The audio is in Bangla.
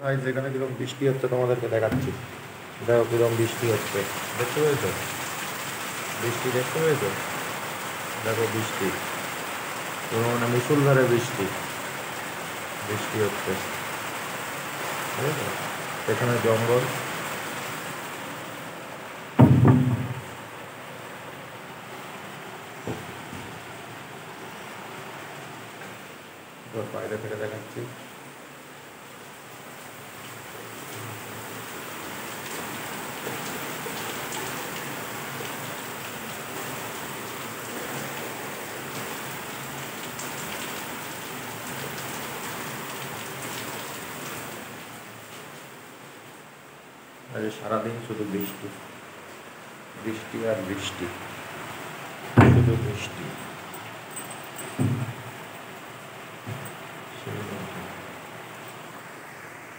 গাইস এখানে কিরকম বৃষ্টি হচ্ছে তোমাদেরকে দেখাচ্ছি। দেখো কিরকম বৃষ্টি হচ্ছে, দেখতে পেয়েছো? বৃষ্টি দেখতে পেয়েছো? দেখো বৃষ্টি, কোনো মানে মুষলধারে বৃষ্টি বৃষ্টি হচ্ছে, ঠিক আছে? এখানে জঙ্গল, বাইরে থেকে দেখাচ্ছি। আজ সারাদিন শুধু বৃষ্টি, বৃষ্টি আর বৃষ্টি, শুধু বৃষ্টি।